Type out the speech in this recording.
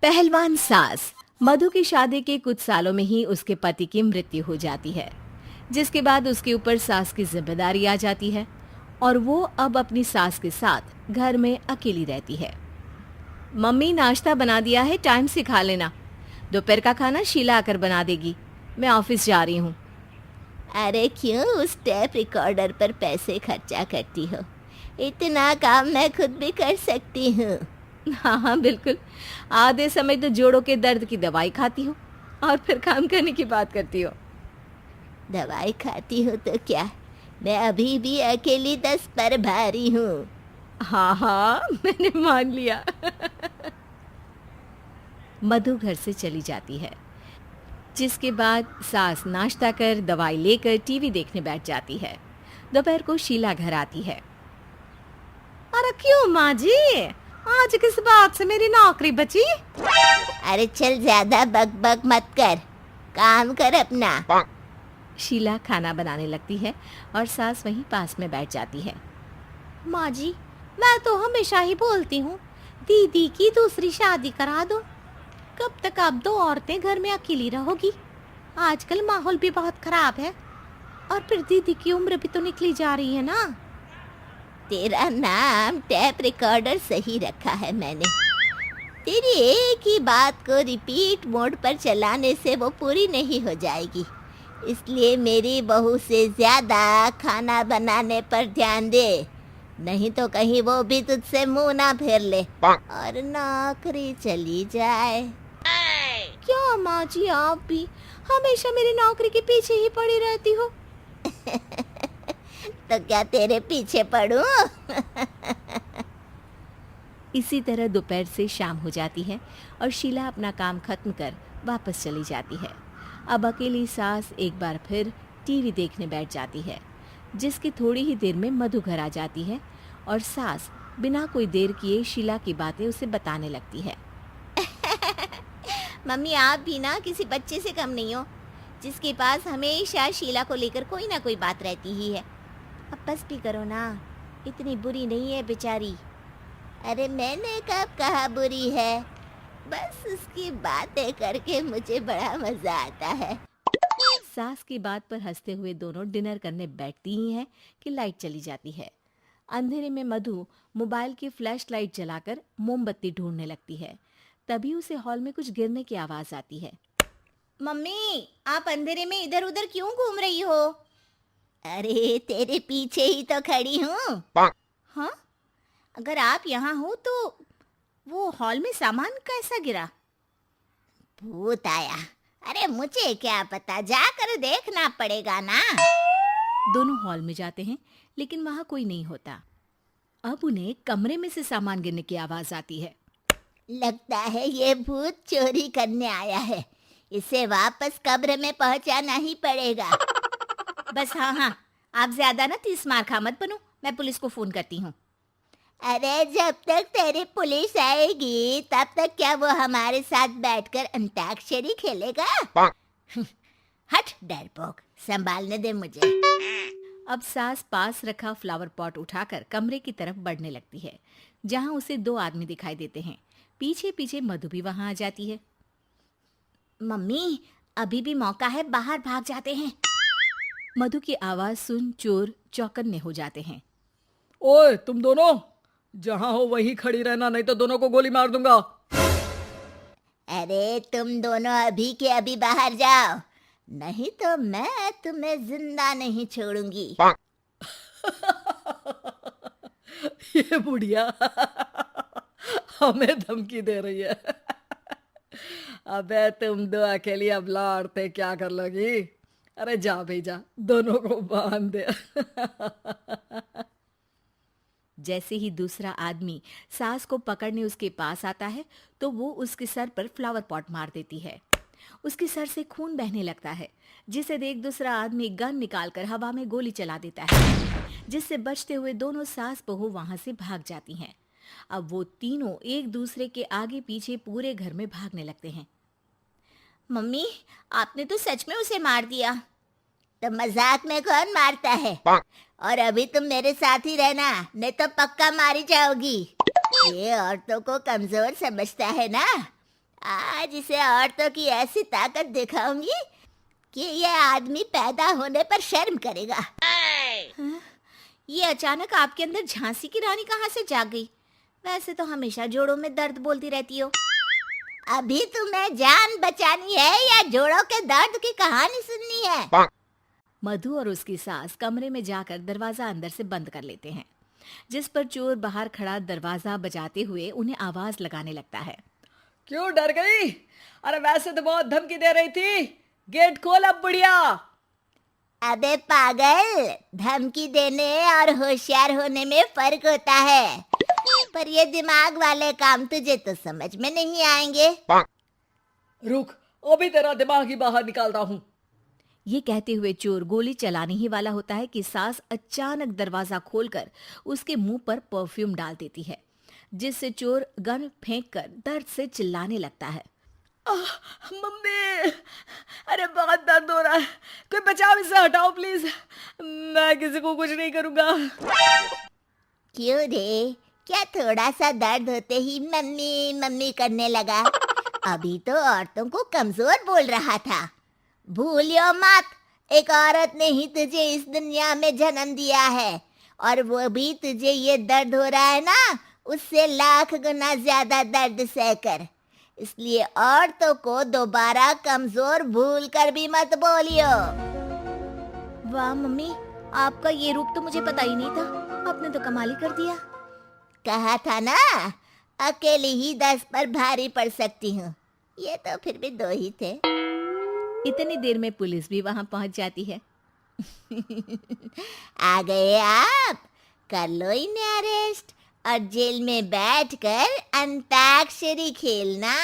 पहलवान सास। मधु की शादी के कुछ सालों में ही उसके पति की मृत्यु हो जाती है, जिसके बाद उसके ऊपर सास की जिम्मेदारी आ जाती है और वो अब अपनी सास के साथ घर में अकेली रहती है। मम्मी, नाश्ता बना दिया है, टाइम से खा लेना। दोपहर का खाना शीला आकर बना देगी। मैं ऑफिस जा रही हूँ। अरे क्यों उस टेप रिकॉर्डर पर पैसे खर्चा करती हो? इतना काम मैं खुद भी कर सकती हूँ। हाँ हाँ बिल्कुल। आधे समय तो जोड़ों के दर्द की दवाई खाती हो और फिर काम करने की बात करती हो। दवाई खाती हो तो क्या, मैं अभी भी अकेली 10 पर भारी हूँ। हाँ हाँ मैंने मान लिया। मधु घर से चली जाती है, जिसके बाद सास नाश्ता कर दवाई लेकर टीवी देखने बैठ जाती है। दोपहर को शीला घर आती है। अरे क्यों माँ जी, आज किस बात से मेरी नौकरी बची? अरे चल, ज्यादा बक मत कर, काम कर अपना। शीला खाना बनाने लगती है और सास वहीं पास में बैठ जाती है। माँ जी, मैं तो हमेशा ही बोलती हूँ, दीदी की दूसरी शादी करा दो। कब तक आप दो औरतें घर में अकेली रहोगी? आजकल माहौल भी बहुत खराब है और फिर दीदी की उम्र भी तो निकली जा रही है ना। तेरा नाम टेप रिकॉर्डर सही रखा है मैंने। तेरी एक ही बात को रिपीट मोड पर चलाने से वो पूरी नहीं हो जाएगी, इसलिए मेरी बहू से ज्यादा खाना बनाने पर ध्यान दे, नहीं तो कहीं वो भी तुझसे मुंह ना फेर ले और नौकरी चली जाए। क्या माँ जी, आप भी हमेशा मेरी नौकरी के पीछे ही पड़ी रहती हो? तो क्या तेरे पीछे पड़ूं? इसी तरह दोपहर से शाम हो जाती है और शीला अपना काम खत्म कर वापस चली जाती है। अब अकेली सास एक बार फिर टीवी देखने बैठ जाती है, जिसकी थोड़ी ही देर में मधु घर आ जाती है और सास बिना कोई देर किए शीला की बातें उसे बताने लगती है। मम्मी, आप भी ना किसी बच्चे से कम नहीं हो, जिसके पास हमेशा शीला को लेकर कोई ना कोई बात रहती ही है। अब बस भी करो ना, इतनी बुरी नहीं है बेचारी। अरे मैंने कब कहा बुरी है, बस उसकी बातें करके मुझे बड़ा मजा आता है। सास की बात पर हंसते हुए दोनों डिनर करने बैठती ही हैं कि लाइट चली जाती है। अंधेरे में मधु मोबाइल की फ्लैश लाइट जलाकर मोमबत्ती ढूंढने लगती है। तभी उसे हॉल में कुछ गिरने की आवाज आती है। मम्मी, आप अंधेरे में इधर उधर क्यों घूम रही हो? अरे तेरे पीछे ही तो खड़ी हूँ। हाँ, अगर आप यहाँ हो तो वो हॉल में सामान कैसा गिरा? भूत आया। अरे मुझे क्या पता, जाकर देखना पड़ेगा ना। दोनों हॉल में जाते हैं, लेकिन वहां कोई नहीं होता। अब उन्हें कमरे में से सामान गिरने की आवाज आती है। लगता है ये भूत चोरी करने आया है, इसे वापस कब्र में पहुंचाना ही पड़ेगा। बस हाँ, आप ज्यादा ना 30 मार खा मत बनो, मैं पुलिस को फोन करती हूँ। अरे जब तक तेरी पुलिस आएगी तब तक क्या वो हमारे साथ बैठकर अंताक्षरी खेलेगा? हट डरपोक, संभालने दे मुझे। अब सास पास रखा फ्लावर पॉट उठाकर कमरे की तरफ बढ़ने लगती है, जहां उसे 2 आदमी दिखाई देते हैं। पीछे पीछे मधु भी वहां आ जाती है। मम्मी, अभी भी मौका है, बाहर भाग जाते हैं। मधु की आवाज सुन चोर चौकन्ने हो जाते हैं। ओए तुम दोनों, जहां हो वहीं खड़ी रहना, नहीं तो दोनों को गोली मार दूंगा। अरे तुम दोनों अभी के अभी बाहर जाओ, नहीं तो मैं तुम्हें जिंदा नहीं छोड़ूंगी। ये बुढ़िया हमें धमकी दे रही है। अबे तुम दो अकेली अब लड़ते क्या कर लोगी? अरे जा भेजा, दोनों को बांध दे। जैसे ही दूसरा आदमी सास को पकड़ने उसके पास आता है, तो वो उसके सर पर फ्लावर पॉट मार देती है। उसके सर से खून बहने लगता है, जिसे देख दूसरा आदमी गन निकालकर हवा में गोली चला देता है, जिससे बचते हुए दोनों सास बहू वहां से भाग जाती हैं। अब वो तीनों एक दूसरे के आगे पीछे पूरे घर में भागने लगते हैं। मम्मी, आपने तो सच में उसे मार दिया। तो मजाक में कौन मारता है? और अभी तुम मेरे साथ ही रहना, नहीं तो पक्का मारी जाओगी। ये औरतों को कमजोर समझता है ना। आज इसे औरतों की ऐसी ताकत दिखाऊंगी कि ये आदमी पैदा होने पर शर्म करेगा। ये अचानक आपके अंदर झांसी की रानी कहाँ से जाग गई? वैसे तो हमेशा जोड़ों में दर्द बोलती रहती हो। अभी तुम्हें जान बचानी है या जोड़ों के दर्द की कहानी सुननी है? मधु और उसकी सास कमरे में जाकर दरवाजा अंदर से बंद कर लेते हैं, जिस पर चोर बाहर खड़ा दरवाजा बजाते हुए उन्हें आवाज लगाने लगता है। क्यों डर गई? अरे वैसे तो बहुत धमकी दे रही थी। गेट खोल अब बुढ़िया। अबे पागल, धमकी देने और होशियार होने में फर्क होता है, पर ये दिमाग वाले काम तुझे तो समझ में नहीं आएंगे। रुक, अभी तेरा दिमाग ही बाहर निकालता हूँ। ये कहते हुए चोर गोली चलाने ही वाला होता है कि सास अचानक दरवाजा खोलकर उसके मुंह पर परफ्यूम डाल देती है, जिससे चोर गन फेंककर दर्द से चिल्लाने लगता है। मम्मी, अरे बहुत दर्द हो रहा है, कोई बचाओ, इसे हटाओ प्लीज। मैं किसी को कुछ नहीं करूंगा। क्यों रे, क्या थोड़ा सा दर्द होते ही मम्मी मम्मी करने लगा? अभी तो औरतों को कमजोर बोल रहा था। भूलियो मत, एक औरत ने ही तुझे इस दुनिया में जन्म दिया है, और वो भी तुझे ये दर्द हो रहा है ना, उससे लाख गुना ज्यादा दर्द सहकर। इसलिए औरतों को दोबारा कमजोर भूल कर भी मत बोलियो। वाह मम्मी, आपका ये रूप तो मुझे पता ही नहीं था। आपने तो कमाल ही कर दिया। कहा था ना, अकेली ही 10 पर भारी पड़ सकती हूँ। ये तो फिर भी 2 ही थे। इतनी देर में पुलिस भी वहां पहुंच जाती है। आ गए आप, कर लो इन्हें अरेस्ट और जेल में बैठकर अंताक्षरी खेलना।